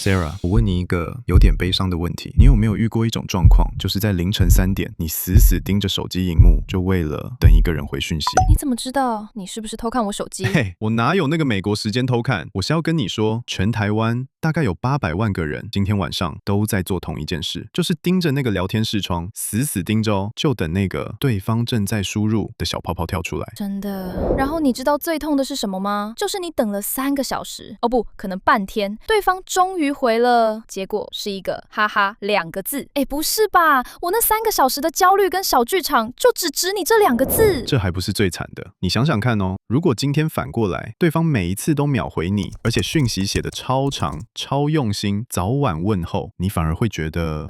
Sarah， 我问你一个有点悲伤的问题，你有没有遇过一种状况，就是在凌晨3点，你死死盯着手机荧幕，就为了等一个人回讯息？你怎么知道？你是不是偷看我手机？嘿，我哪有那个美国时间偷看？我是要跟你说，全台湾大概有800万个人今天晚上都在做同一件事，就是盯着那个聊天视窗，死死盯着哦，就等那个对方正在输入的小泡泡跳出来。真的。然后你知道最痛的是什么吗？就是你等了3个小时，哦不，可能半天，对方终于回了，结果是一个哈哈2个字。哎，不是吧？我那3个小时的焦虑跟小剧场，就只值你这2个字。这还不是最惨的，你想想看哦，如果今天反过来，对方每一次都秒回你，而且讯息写得超长、超用心，早晚问候，你反而会觉得……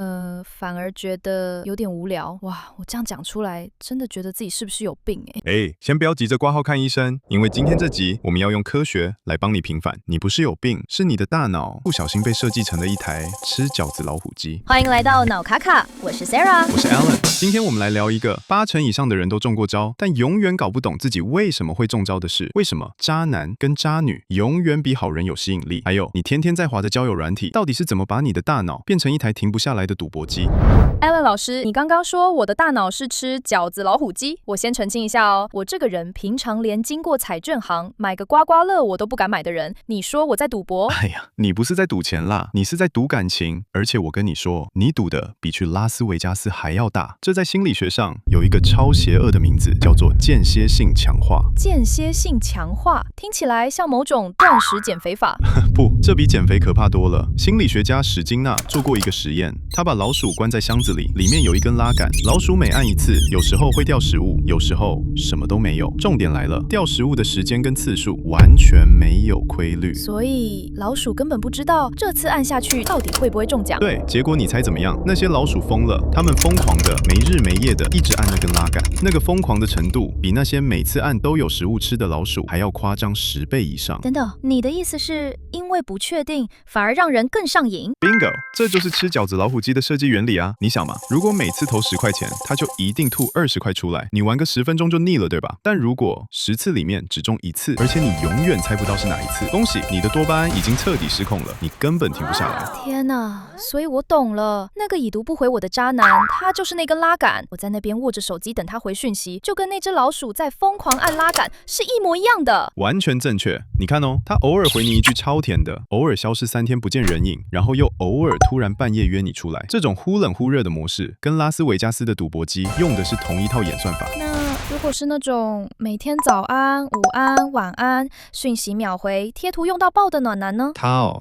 反而觉得有点无聊。哇，我这样讲出来，真的觉得自己是不是有病先不要急着挂号看医生，因为今天这集我们要用科学来帮你平反。你不是有病，是你的大脑不小心被设计成了一台吃饺子老虎机。欢迎来到脑卡卡，我是 Sarah， 我是 Alan。今天我们来聊一个8成以上的人都中过招，但永远搞不懂自己为什么会中招的事。为什么渣男跟渣女永远比好人有吸引力？还有你天天在滑的交友软体，到底是怎么把你的大脑变成一台停不下来的赌博机？ Alan 老师，你刚刚说我的大脑是吃饺子老虎机，我先澄清一下哦，我这个人平常连经过彩券行买个刮刮乐我都不敢买的人，你说我在赌博？哎呀，你不是在赌钱啦，你是在赌感情，而且我跟你说，你赌的比去拉斯维加斯还要大。这在心理学上有一个超邪恶的名字，叫做间歇性强化。间歇性强化听起来像某种断食减肥法。不，这比减肥可怕多了。心理学家史金纳做过一个实验，他把老鼠关在箱子里，里面有一根拉杆，老鼠每按一次，有时候会掉食物，有时候什么都没有。重点来了，掉食物的时间跟次数完全没有规律，所以老鼠根本不知道这次按下去到底会不会中奖。对，结果你猜怎么样？那些老鼠疯了，他们疯狂的没日没夜的一直按那根拉杆，那个疯狂的程度比那些每次按都有食物吃的老鼠还要夸张10倍以上。等等，你的意思是因为不确定反而让人更上瘾？ Bingo， 这就是吃饺子老虎机的设计原理啊！你想嘛，如果每次投10块钱，它就一定吐20块出来，你玩个10分钟就腻了，对吧？但如果10次里面只中1次，而且你永远猜不到是哪一次，恭喜你的多巴胺已经彻底失控了，你根本停不下来。天哪，所以我懂了，那个已读不回我的渣男，他就是那根拉杆，我在那边握着手机等他回讯息，就跟那只老鼠在疯狂按拉杆是一模一样的。完全正确，你看哦，他偶尔回你一句超甜的，偶尔消失3天不见人影，然后又偶尔突然半夜约你出来，这种忽冷忽热的模式，跟拉斯维加斯的赌博机用的是同一套演算法。那如果是那种每天早安、午安、晚安，讯息秒回，贴图用到爆的暖男呢？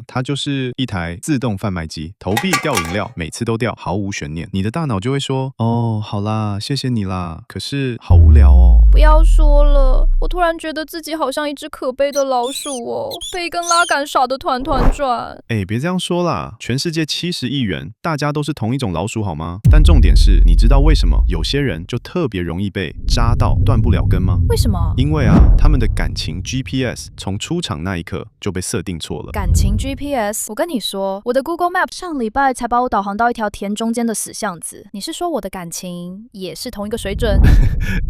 它就是一台自动贩卖机，投币掉饮料，每次都掉，毫无悬念。你的大脑就会说，哦，好啦，谢谢你啦，可是好无聊哦。不要说了，我突然觉得自己好像一只可悲的老鼠哦，被一根拉杆耍得团团转。别这样说啦，全世界70亿人，大家都是同一种老鼠好吗？但重点是，你知道为什么有些人就特别容易被扎到断不了根吗？为什么？因为啊，他们的感情 GPS 从出场那一刻就被设定错了。感情 GPS， 我跟你说，我的 Google Map 上礼拜才把我导航到一条田中间的死巷子。你是说我的感情也是同一个水准？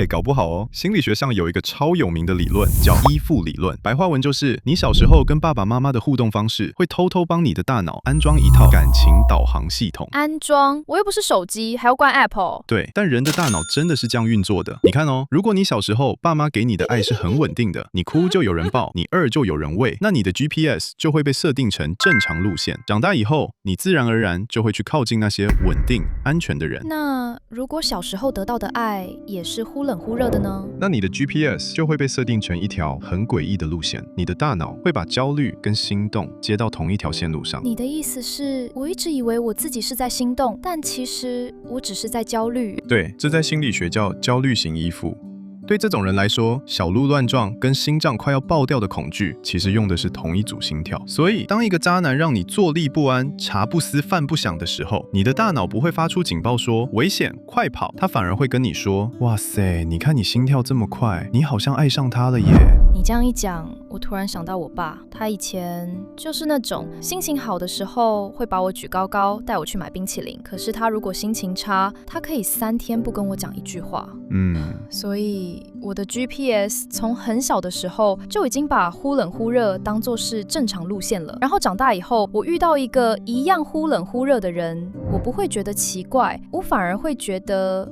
搞不好哦，心理学上有一个超有名的理论叫依附理论，白话文就是你小时候跟爸爸妈妈的互动方式，会偷偷帮你的大脑安装一套感情导航系统。安装？我又不是手机，还要关 App 哦。对，但人的大脑真的是这样运作的。你看哦，如果你小时候爸妈给你的爱是很稳定的，你哭就有人抱，你饿就有人喂，那你的 GPS 就会被设定成正常路线。长大以后，你自然而然就会去靠近那些稳定、安全的人。那如果小时候得到的爱也是忽冷忽热的呢？那你的 GPS 就会被设定成一条很诡异的路线，你的大脑会把焦虑跟心动接到同一条线路上。你的意思是，我一直以为我自己是在心动，但其实我只是在焦虑。对，这在心理学叫焦虑型依附。对这种人来说，小鹿乱撞跟心脏快要爆掉的恐惧，其实用的是同一组心跳。所以，当一个渣男让你坐立不安、茶不思饭不想的时候，你的大脑不会发出警报说危险，快跑，他反而会跟你说，哇塞，你看你心跳这么快，你好像爱上他了耶。你这样一讲，我突然想到我爸，他以前就是那种心情好的时候会把我举高高，带我去买冰淇淋。可是他如果心情差，他可以3天不跟我讲一句话。所以我的 GPS 从很小的时候就已经把忽冷忽热当作是正常路线了。然后长大以后，我遇到一个一样忽冷忽热的人，我不会觉得奇怪，我反而会觉得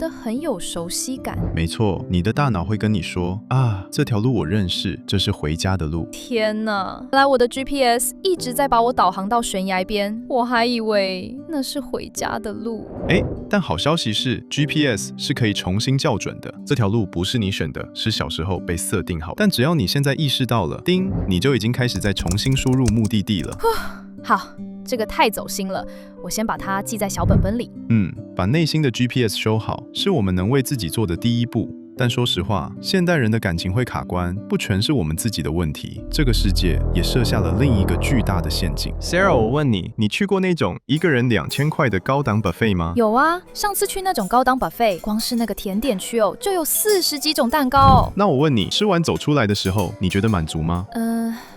很有熟悉感。没错，你的大脑会跟你说啊，这条路我认识，这是回家的路。天哪！后来我的 GPS 一直在把我导航到悬崖边，我还以为那是回家的路。但好消息是 ，GPS 是可以重新校准的。这条路不是你选的，是小时候被设定好。但只要你现在意识到了，叮，你就已经开始在重新输入目的地了。好，这个太走心了，我先把它记在小本本里。把内心的 GPS 修好，是我们能为自己做的第一步。但说实话，现代人的感情会卡关，不全是我们自己的问题。这个世界也设下了另一个巨大的陷阱。Sarah， 我问你，你去过那种一个人2000块的高档 buffet 吗？有啊，上次去那种高档 buffet， 光是那个甜点区哦，就有40几种蛋糕哦。那我问你，吃完走出来的时候，你觉得满足吗？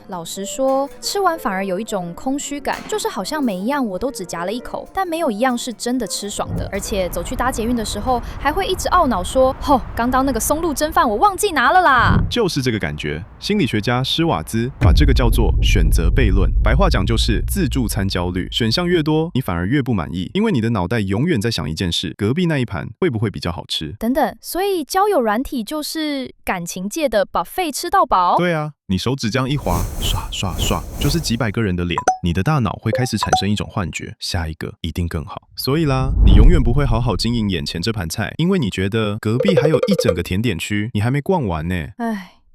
老实说，吃完反而有一种空虚感，就是好像每一样我都只夹了一口，但没有一样是真的吃爽的。而且走去搭捷运的时候，还会一直懊恼说，刚当那个松露蒸饭我忘记拿了啦。就是这个感觉。心理学家施瓦兹把这个叫做选择悖论，白话讲就是自助餐焦虑。选项越多，你反而越不满意，因为你的脑袋永远在想一件事：隔壁那一盘会不会比较好吃？等等，所以交友软体就是感情界的buffet吃到饱？对啊。你手指这样一滑，刷刷刷，就是几百个人的脸，你的大脑会开始产生一种幻觉，下一个一定更好。所以啦，你永远不会好好经营眼前这盘菜，因为你觉得隔壁还有一整个甜点区，你还没逛完呢。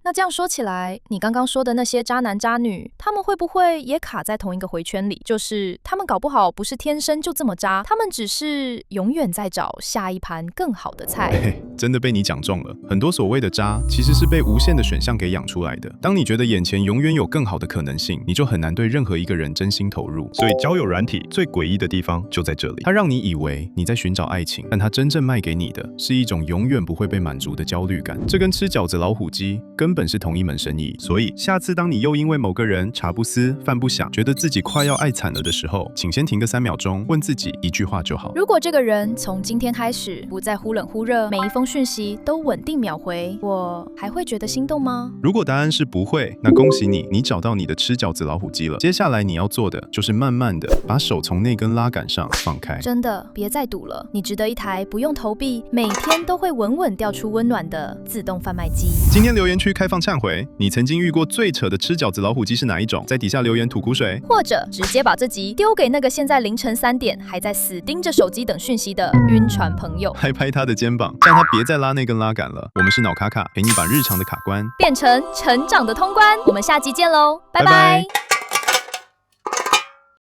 那这样说起来，你刚刚说的那些渣男渣女，他们会不会也卡在同一个回圈里？就是他们搞不好不是天生就这么渣，他们只是永远在找下一盘更好的菜。真的被你讲中了。很多所谓的渣，其实是被无限的选项给养出来的。当你觉得眼前永远有更好的可能性，你就很难对任何一个人真心投入。所以交友软体最诡异的地方就在这里，它让你以为你在寻找爱情，但它真正卖给你的是一种永远不会被满足的焦虑感。这跟吃饺子老虎机根本是同一门生意。所以下次当你又因为某个人茶不思饭不想，觉得自己快要爱惨了的时候，请先停个3秒钟，问自己一句话就好：如果这个人从今天开始不再忽冷忽热，每一封讯息都稳定秒回，我还会觉得心动吗？如果答案是不会，那恭喜你，你找到你的吃饺子老虎机了。接下来你要做的就是慢慢的把手从那根拉杆上放开。真的别再赌了，你值得一台不用投币，每天都会稳稳掉出温暖的自动贩卖机。今天留言区开放忏悔，你曾经遇过最扯的吃饺子老虎机是哪一种？在底下留言吐苦水，或者直接把这集丢给那个现在凌晨3点还在死盯着手机等讯息的晕船朋友，拍拍他的肩膀，让他别再拉那根拉杆了。我们是脑卡卡，陪你把日常的卡关变成成长的通关。我们下集见喽，拜拜。